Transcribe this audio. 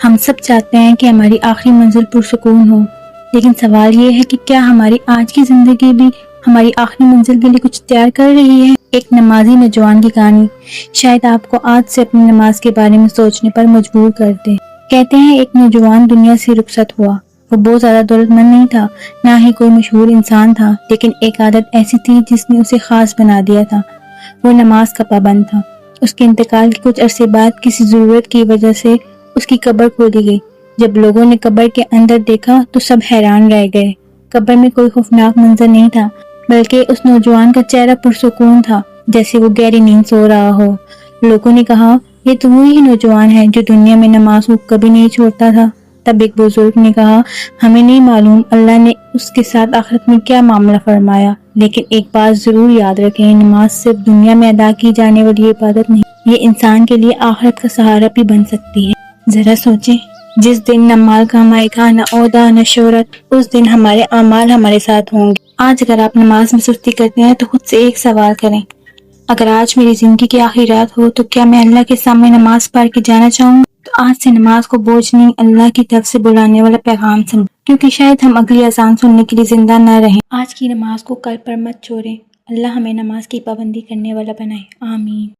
ہم سب چاہتے ہیں کہ ہماری آخری منزل پرسکون ہو، لیکن سوال یہ ہے کہ کیا ہماری آج کی زندگی بھی ہماری آخری منزل کے لیے کچھ تیار کر رہی ہے؟ ایک نمازی نوجوان کی کہانی شاید آپ کو آج سے اپنی نماز کے بارے میں سوچنے پر مجبور کر دے۔ کہتے ہیں ایک نوجوان دنیا سے رخصت ہوا۔ وہ بہت زیادہ دولت مند نہیں تھا، نہ ہی کوئی مشہور انسان تھا، لیکن ایک عادت ایسی تھی جس نے اسے خاص بنا دیا تھا۔ وہ نماز کا پابند تھا۔ اس کے انتقال کے کچھ عرصے بعد کسی ضرورت کی وجہ سے اس کی قبر کھودی گئی۔ جب لوگوں نے قبر کے اندر دیکھا تو سب حیران رہ گئے۔ قبر میں کوئی خوفناک منظر نہیں تھا، بلکہ اس نوجوان کا چہرہ پرسکون تھا، جیسے وہ گہری نیند سو رہا ہو۔ لوگوں نے کہا، یہ تو وہی نوجوان ہے جو دنیا میں نماز کو کبھی نہیں چھوڑتا تھا۔ تب ایک بزرگ نے کہا، ہمیں نہیں معلوم اللہ نے اس کے ساتھ آخرت میں کیا معاملہ فرمایا، لیکن ایک بات ضرور یاد رکھیں، نماز صرف دنیا میں ادا کی جانے والی عبادت نہیں، یہ انسان کے لیے آخرت کا سہارا بھی بن سکتی ہے۔ ذرا سوچیں، جس دن نہ مال کمائی کا، نہ عہدہ، نہ شہرت، اس دن ہمارے اعمال ہمارے ساتھ ہوں گے۔ آج اگر آپ نماز میں سستی کرتے ہیں تو خود سے ایک سوال کریں، اگر آج میری زندگی کی آخری رات ہو تو کیا میں اللہ کے سامنے نماز پڑھ کے جانا چاہوں گا؟ تو آج سے نماز کو بوجھ نہیں، اللہ کی طرف سے بلانے والا پیغام سمجھیں، کیونکہ شاید ہم اگلی اذان سننے کے لیے زندہ نہ رہیں۔ آج کی نماز کو کل پر مت چھوڑیں۔ اللہ ہمیں نماز کی پابندی کرنے والا بنائے، آمین۔